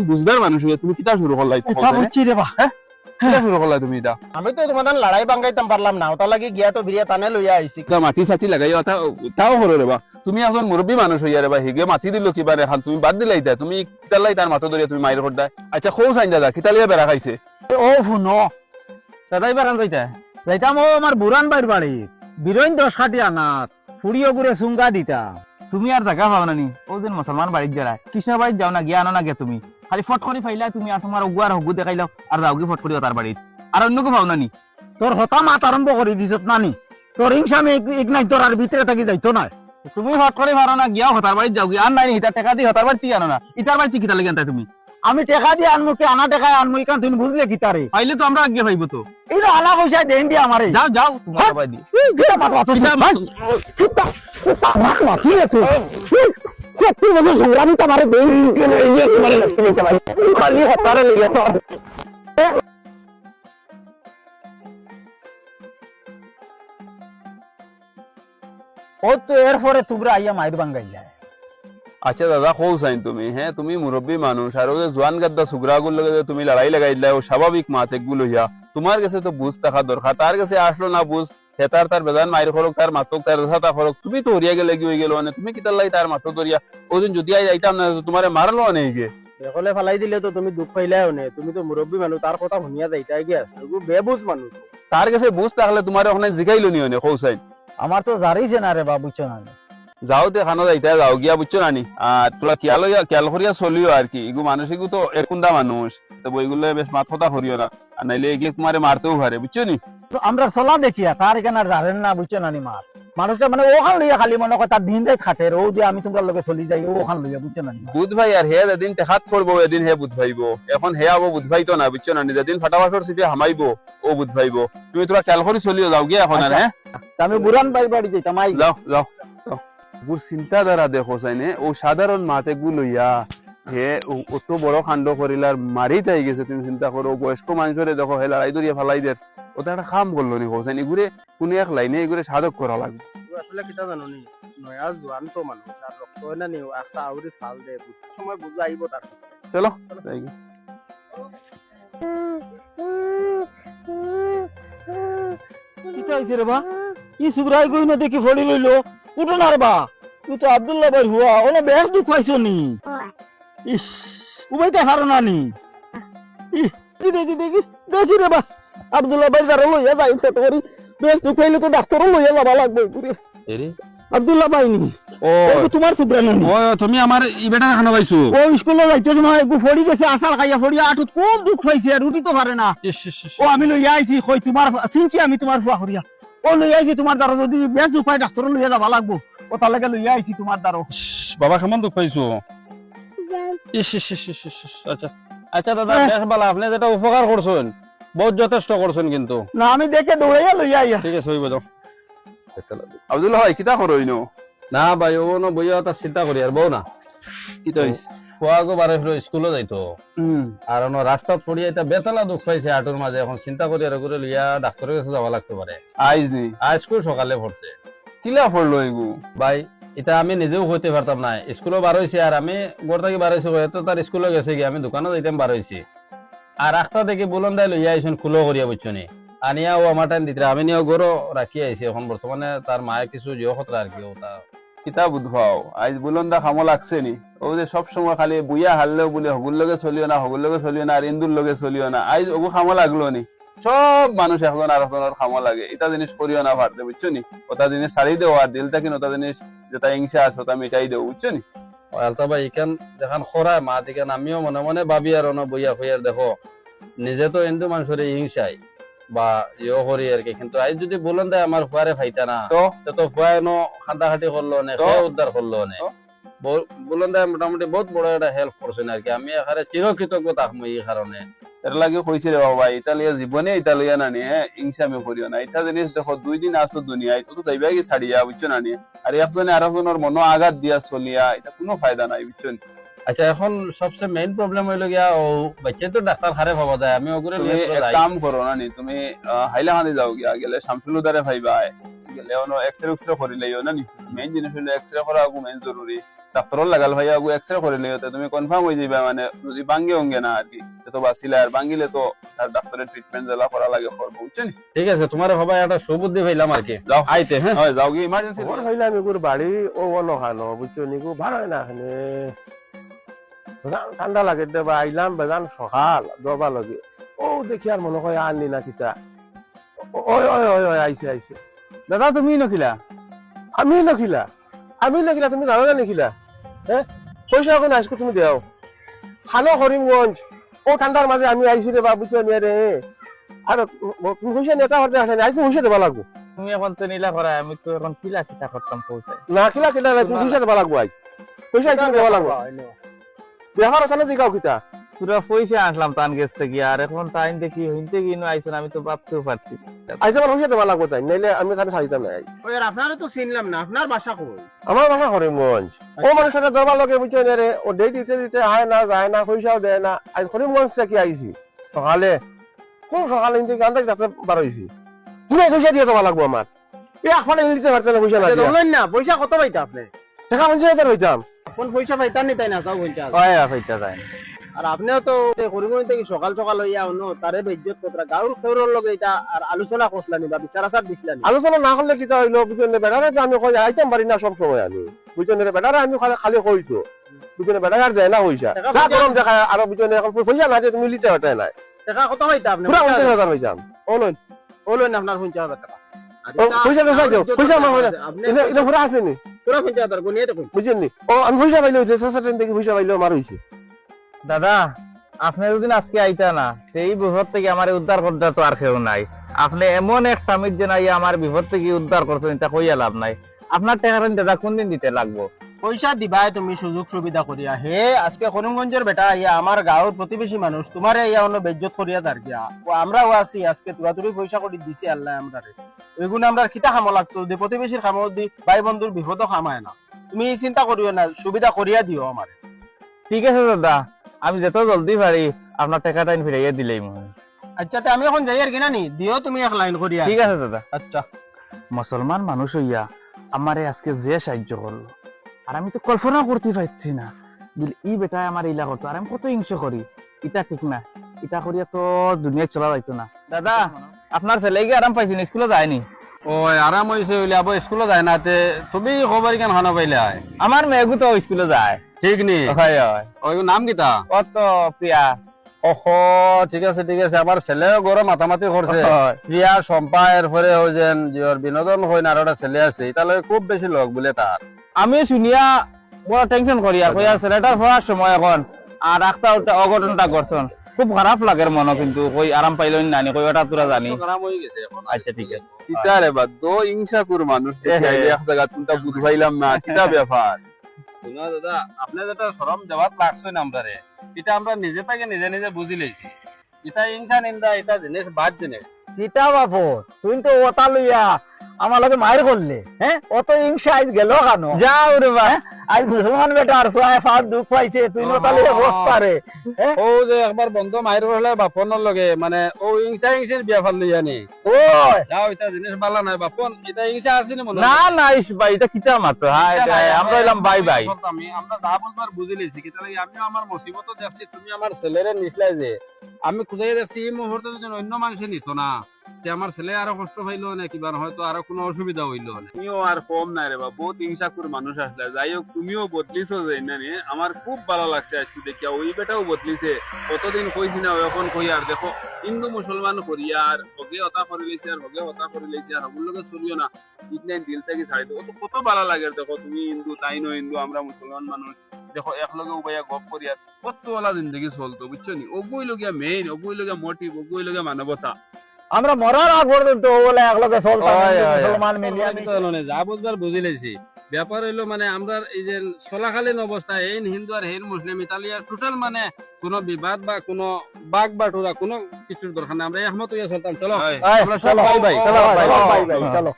বুঝদার মানুষ তুমি কিতা শুরু করলাই তুমি আমি তো তোমাদের লড়াই বাঙ্গাইতাম পারলাম না ওটা লাগি গিয়া তো বিরিয়া টানে লইয়া আইছি মাটি চাটি লাগাই তাও করো রেবা তুমি এখন মুরব্বী মানুষ হইয়া রেবা হিগে মাটি দিল কিবা রেখান তুমি বাদ দিলাই দা তুমি কিতালাই তার মাথা ধরিয়া তুমি মাইর করদা আচ্ছা খৌ চাইন দাদা কিতালিয়া বেড়া খাইছে ও ফুনো সদাই বারান যাইতা যাইতাম ও আমার বুরান বাইর বাড়ি বিরইন 10 কাটি আনাত ফুড়িও করে সুঙ্গা দিতা তুমি আর দেখা পাও না নি ও যেন মুসলমান বাড়িত যারা কৃষ্ণ বাড়িত যাও না গিয়া আনো না গিয়া তুমি খালি ফট করে ফাইলা তুমি আর তোমার অগুয়ার হগু দেখাইলাও আর যাওগি ফট করিও তার বাড়িত আর অন্যকে পাও না নি তোর হতা মাত আরম্ভ করে দিছত নানি তোর হিংসামে এক নাই তোর আর ভিতরে থাকি যাইতো না তুমি ফট করে মারো না গিয়াও হতার বাড়িত যাওগি আর নাই ইতার টাকা দি হতার বাড়িতে আনো না ইতার বাড়িতে কিতা লাগেন তাই তুমি আমি টাকা দিয়ে আনমু কি আনা টাকায় আনমু ইকান তুমি বুঝলে কি তারে আইলে তো আমরা আগে পাইবো তো এইটা আনা পয়সা দেন দি আমারে যাও যাও তোমার বাড়ি দি যেটা মাত মাত ভাই চিন্তা মাত মাত ঠিক আছে সত্যি বলে সংগ্রামী তোমারে দেন কে এই তোমারে লসিনে কে ভাই খালি হতারে লিয়ে তো ও তো এরপরে তোমরা আইয়া মাইর বাঙ্গাই যায় আচ্ছা দাদা খৌ চাইন তুমি হ্যাঁ তুমি মুরব্বী মানুষ আর ওই জোয়ান গাদ্দা সুগ্রাগুর লগে তুমি লড়াই লাগাই দিলা ও স্বাভাবিক মাত একগুলো হইয়া তোমার কাছে তো বুঝ থাকা দরকার তার কাছে আসলো না বুঝ হেতার তার বেদান মাইর খরক তার মাতক তার তা খরক তুমি তো হরিয়া গেলে কি হয়ে গেল মানে তুমি কিতার লাই তার মাথা ধরিয়া ওদিন যদি আই যাইতাম না তোমারে মারলো অনেক গে দেখলে ফালাই দিলে তো তুমি দুঃখ পাইলাও নে তুমি তো মুরব্বী মানুষ তার কথা শুনিয়া যাইতাই গিয়া এগু বেবুজ মানুষ তার কাছে বুঝ থাকলে তোমার ওখানে জিগাইলো নি অনে খৌ চাইন আমার তো জারিছে না রে বাবুচো না যাও তে খানো যাইতে যাও গিয়া বুঝছো নানি আর তোলা খেয়াল করিয়া চলিও আর কি এগু মানুষ এগু তো একুন্দা মানুষ তো বইগুলো বেশ মাথা কথা করিও না আর নাইলে এগিয়ে তোমারে মারতেও পারে বুঝছো নি তো আমরা চলা দেখিয়া তার এখানে আর জানেন না বুঝছো নানি মার মানুষটা মানে ওখান লইয়া খালি মনে কথা দিন যাই খাটে ও দিয়ে আমি তোমার লগে চলি যাই ওখান লইয়া বুঝছো নানি বুধ ভাই আর হে যেদিন টেকাত পড়বো এদিন হে বুধ ভাইবো এখন হে আবো বুধ ভাই তো না বুঝছো নানি যেদিন ফাটাবাসর চিপে হামাইবো ও বুধ ভাইবো তুমি তোরা খেয়াল করে চলিও যাও গিয়া এখন আর হ্যাঁ আমি বুরান বাড়ি বাড়ি যাইতাম আই যাও যাও গুর চিন্তাধারা দেখো চাইনে ও সাধারণ মাতে গুলইয়া হে অত বড় কাণ্ড করিলার মারি তাই গেছে তুমি চিন্তা করো বয়স্ক মানুষরে দেখো হে লড়াই ধরিয়া ফালাই দের ওটা একটা কাম করলো নি হোসেন এগুলো কোনো এক লাইনে এগুলো সাধক করা লাগবে আসলে কিতা জানো নি নয়া জোয়ান তো মানুষ আর রক্ত হয় না নি একটা আউরি ফাল দে সময় বুঝা আইব তার চলো যাই কিতা হইছে রে বা কি সুগ্রাই কই না দেখি ফড়ি লইলো উঠো না রে বা তুই তো আব্দুল্লাহ ভাই হুয়া ওনা বেশ দুঃখ হইছো নি ইস উবাইতে পারো না নি দেখি দেখি দেখি রে বা আব্দুল্লাহ ভাই যারা লইয়া যাই ফটো করি বেশ দুঃখ হইলে তো ডাক্তারও লইয়া যাবা লাগবে পুরে এরে আব্দুল্লাহ ভাই নি ও তোমার সুগ্রাই নি ও তুমি আমার ই বেটা খানো পাইছো ও স্কুলে যাইতে সময় একটু ফড়ি গেছে আসাল খাইয়া ফড়ি আটুত খুব দুঃখ হইছে রুটি তো পারে না ও আমি লইয়া আইছি কই তোমার চিনছি আমি তোমার ফুয়া করিয়া ও লইয়া আইছি তোমার দ্বারা যদি বেশ দুঃখ হয় ডাক্তার লইয়া যাবা লাগবো ও তার লাগে লইয়া আইছি তোমার দ্বারা বাবা কেমন দুঃখ পাইছো আচ্ছা আচ্ছা দাদা বেশ ভালো আপনি যেটা উপকার করছেন বহুত যথেষ্ট করছেন কিন্তু না আমি দেখে দৌড়াইয়া লইয়া আইয়া ঠিক আছে হইব যাও আব্দুল্লাহ ভাই কিতা করো ইনো না ভাই ও ন বইয়া তা চিন্তা করি আর বউ না কিতা হইছে ফুয়াগো বারে ফিরে স্কুলে যাইতো আর অন্য রাস্তাত পড়ি এটা বেতলা দুঃখ পাইছে আটুর মাঝে এখন চিন্তা করি আর করে লইয়া ডাক্তারের কাছে যাওয়া লাগতে পারে আইজ নি আজকে সকালে পড়ছে কিলা পড়লো এগু ভাই এটা আমি নিজেও হইতে পারতাম না স্কুলে বার হয়েছি আর আমি ঘর থেকে বার হয়েছি হয়তো তার স্কুলে গেছে গিয়ে আমি দোকানে যাইতাম বার হয়েছি আর রাস্তা দেখি বলুন দাই লইয়া আইসুন খুলো করিয়া বুঝছো নি আনিয়া ও আমার টাইম দিতে আমি নিয়েও গরো রাখি আইছি এখন বর্তমানে তার মায়ে কিছু জিও খতরা আর কি ওটা কিতা বুঝবাও আইজ বুলন্দা খামো লাগছে নি ও যে সব সময় খালি বুইয়া হারলেও বলে হগুর লগে চলিও না হগুর লগে চলিও না আর ইন্দুর লগে চলিও না আইজ ওগু খামো লাগলো নি সব মানুষ এখন আর একজনের খামো লাগে এটা জিনিস করিও না ভারতে বুঝছো নি ওটা জিনিস ছাড়ি দেও আর দিলটা কিন ওটা জিনিস যেটা হিংসা আছে ওটা মিটাই দেও বুঝছো নি আলতা ভাই ইখান দেখান খরায় মা দিকান আমিও মনে মনে ভাবি আর অন বইয়া হইয়ার দেখো নিজে তো হিন্দু মানুষের হিংসাই বা ইয়ে করি আর কি কিন্তু আজ যদি বলেন দেয় আমার ফুয়ারে ফাইতা না তো ফুয়ায় নো খাটাখাটি করলো নে উদ্ধার করলো নে বলেন দেয় মোটামুটি বহুত বড় একটা হেল্প করছেন আর কি আমি এখানে চিরকৃতজ্ঞ থাকবো এই কারণে এর লাগে কইছে রে বাবা ইতালিয়া জীবনে ইতালিয়া না নিয়ে হিংসামি করিও না এটা জিনিস দেখো 2 দিন আসো দুনিয়ায় তো যাইবা কি ছাড়িয়া বুঝছো না নি আর একজনে আরেকজনের মনো আঘাত দিয়া চলিয়া এটা কোনো ফায়দা নাই বুঝছো আচ্ছা এখন সবচেয়ে মেইন প্রবলেম হইল গিয়া ও বাচ্চা তো ডাক্তার খারে পাওয়া যায় আমি ওগুলো তুমি এক কাম করো না নি তুমি হাইলাকান্দি যাও গিয়া গেলে শামসুল উদারে ভাইবা গেলে ono এক্সরে করে লইও না নি মেইন জিনিস হলো এক্সরে করা আগু মেইন জরুরি ডাক্তারর লাগাল ভাই আগু এক্সরে করে লইও তো তুমি কনফার্ম হই যাবে মানে যদি বাঙ্গে হঙ্গে না আর কি তো বাসিলা আর বাঙ্গিলে তো তার ডাক্তারের ট্রিটমেন্ট জেলা করা লাগে করব বুঝছেন ঠিক আছে তোমার ভাবা একটা সুবুদ্ধি পাইলাম আর কি যাও আইতে হ্যাঁ হয় যাও গিয়ে ইমার্জেন্সি ওর হইলাম এগুর বাড়ি ও অনো খানো বুঝছো নিকু ভালো হয় না এখানে ঠান্ডা লাগে দেবা আইলাম বেজান সকাল দবা লগে ও দেখি আর মনে হয় আনলি না কিতা ওই ওই ওই ওই আইছে আইছে দাদা তুমি নখিলা আমি নখিলা তুমি জানো না নিখিলা হ্যাঁ পয়সা এখন আজকে তুমি দেও খানো করিমগঞ্জ ও ঠান্ডার মাঝে আমি আইছি রে বাবু তো নিয়ে রে আর তুমি পয়সা নেতা হতে আসেনি আইসি পয়সা দেবা লাগবো তুমি এখন তো নীলা করা আমি তো এখন কিলা কিতা করতাম পৌঁছাই না খিলা তুমি পয়সা দেবা লাগবো আজ পয়সা তুমি দেবা লাগবো ব্যবহার আছে দিকাও কিতা পুরা পয়সা আসলাম তান গেছ থেকে আর এখন টাইম দেখি হইতে কি না আইছন আমি তো ভাবতেও পারছি আইসা আমার পয়সা দেবা লাগবো তাই নাইলে আমি তাহলে সারিতাম না ওই আর আপনারা তো চিনলাম না আপনার বাসা কই আমার বাসা করিমগঞ্জ ও মানুষের দরবার লগে বুঝছো না রে ও ডেট দিতে দিতে আয় না যায় না পয়সাও দেয় না আজ করিমগঞ্জ থেকে আইছি সকালে খুব সকালে কিন্তু গান যাতে বার হয়েছি তুমি পয়সা দিয়ে দেওয়া লাগবো আমার এই একফালে নিতে পারতে না পয়সা না দিয়া। বললেন না পয়সা কত পাইতা আপনি টাকা পয়সা দিতে হইতাম কোন পয়সা পাইতান নি তাই না চাও পঞ্চাশ ওই আইতা যায় আর আপনিও তো করিমগঞ্জ থেকে সকাল সকাল হইয়া অন্য তারে বেজ্জত কতরা গাঁর খেউরর লগে এটা আর আলোচনা করলানি বা বিচার আচার দিছিলানি আলোচনা না করলে কিতা হইলো বুঝছো না বেড়ারে যে আমি কই আইতাম পারি না সব সময় আমি বুঝছো না বেড়ারে আমি খালি কইতো বুঝছো না বেড়ারে আর দেয় না পয়সা টাকা যা গরম দেখা আর বুঝছো না এখন পয়সা না যে তুমি লিতে হতে নাই টাকা কত পাইতা আপনি পুরা 50,000 হইতাম ওলন ওলন আপনার 50,000 টাকা আর ও, এটা পয়সা দেখাই দাও, পয়সা আমার হইলো। আপনি এটা পুরা আছে নি পুরো 50,000 গুনিয়ে দেখুন বুঝছেন নি ও আমি পয়সা পাইলে হইছে সাসাটেন থেকে পয়সা পাইলে আমার হইছে দাদা আপনি যদি আজকে আইতা না সেই বিপদ থেকে আমার উদ্ধার করতে তো আর কেউ নাই আপনি এমন এক তামিজ জানাই আমার বিপদ থেকে উদ্ধার করছেন এটা কইয়া লাভ নাই আপনার টাকা দাদা কোন দিন দিতে লাগবো পয়সা দিবাই তুমি সুযোগ সুবিধা করিয়া হে আজকে করিমগঞ্জের বেটা ইয়া আমার গাঁৱৰ প্রতিবেশী মানুষ তোমারে ইয়া অন্য বেজ্জত করিয়া দার গিয়া ও আমরাও আছি আজকে তুরাতুরি পয়সা করে দিছি আল্লাহ আমরারে ওইগুলো আমরা কিতা খামো লাগতো যে প্রতিবেশীর খামো দি ভাই বন্ধুর বিপদ খামায় না তুমি চিন্তা করিও না সুবিধা করিয়া দিও আমার ঠিক আছে দাদা আমি যত জলদি পারি আপনার টাকাটা ফিরাইয়া দিলেই মনে আচ্ছা তে আমি এখন যাই আর কিনা নি দিও তুমি এক লাইন করিয়া ঠিক আছে দাদা আচ্ছা মুসলমান মানুষ হইয়া আমারে আজকে যে সাহায্য করলো আর আমি তো কল্পনা করতে পারছি না বলে ই বেটায় আমার ইলা করতো আর আমি কত হিংসা করি এটা ঠিক না এটা করিয়া তো দুনিয়া চলা যাইতো না দাদা আপনার ছেলে কি আরাম পাইছেন স্কুলে যায়নি ওই আরাম হইছে হইলে আবার স্কুলে যায় না তে তুমি খবর কেন খানা পাইলে আমার মেয়েগু তো স্কুলে যায় ঠিক নি হয় হয় ওই নাম কিতা কত প্রিয়া ওহ ঠিক আছে আমার ছেলেও গরম মাতামাতি করছে হয়। প্রিয়া সম্পা এরপরে ওই যেন জিওর বিনোদন হয় না আর একটা ছেলে আছে তাহলে খুব বেশি লোক বলে তার আমি শুনিয়া বড় টেনশন করি আর কইয়া ছেলেটার পড়ার সময় এখন আর একটা অঘটনটা করছেন খুব খারাপ লাগে মনে কিন্তু কই আরাম পাইল নানি কই ওটা তোরা জানি খারাপ হয়ে গেছে এখন আচ্ছা ঠিক আছে কিতা রে বাদ দো হিংসা কুর মানুষ দেখি আইলে এক জায়গা তুমটা বুঝাইলাম না কিতা ব্যাপার শুনো দাদা আপনি যেটা শরম দেওয়াত লাগছে না আমরা রে এটা আমরা নিজে থেকে নিজে বুঝি লইছি এটা হিংসা নিন্দা এটা জিনিস বাদ জিনিস কিতা বাপু তুই তো ওটা লইয়া আমার লগে মায়ের করলে হ্যাঁ অত হিংসা আইজ গেল কেন যাও রে বা আজ মুসলমান বেটা আর ফাঁদ দুঃখ পাইছে তুই ওটা লইয়া বসতা রে ও যে একবার বন্ধ মায়ের হলে বাপনের লগে মানে ও হিংসির বিয়াফার লইয়া নি ওই যাও এটা জিনিস ভালো নাই বাপন এটা হিংসা আছে নি মনে না না ইস ভাই এটা কিতা মাত্র হাই আমরা এলাম বাই বাই আমরা যা বলবার বুঝি লইছি কি তাহলে আমিও আমার মুসিবত দেখছি তুমি আমার ছেলেরে নিছলাই যে আমি খুঁজে দেখছি এই মুহূর্তে যদি অন্য মানুষে নিত না তে আমার ছেলে আরো কষ্ট পাইলো না কিবা হয়তো আরো কোনো অসুবিধা হইলো না তুমিও আর কম নাই রে বা বহুত হিংসা কুর মানুষ আসলে যাই হোক তুমিও বদলিছো যে না নি আমার খুব ভালো লাগছে আজকে দেখিয়া ওই বেটাও বদলিছে কতদিন কইছি না এখন কই আর দেখো হিন্দু মুসলমান করিয়া আর হগে হতা করে লইছে আর হগে হতা করে লইছে আর হগুর লগে চলিও না ইতনে দিল থেকে ছাড়ি দেবো কত ভালো লাগে দেখো তুমি হিন্দু তাই নো হিন্দু আমরা মুসলমান মানুষ দেখো একলগে উবাইয়া গপ করিয়া কত ওলা জিন্দগি চলতো বুঝছো নি ওগুই লগিয়া মেইন ওগুই লগিয়া মোটিভ ওগুই লগিয়া মানবতা আমরা মরার আগ পর্যন্ত বলে একলগে চলতাম মুসলমান মিলিয়া যা বুঝবার বুঝি লাইছি ব্যাপার হইলো মানে আমরা এই যে চলাকালীন অবস্থা এই হিন্দু আর হেন মুসলিম ইতালিয়ার টোটাল মানে কোনো বিবাদ বা কোনো বাঘ বাটুরা কোনো কিছুর দরকার নেই আমরা একমত হইয়া চলতাম চলো আমরা সব ভাই ভাই চলো ভাই চলো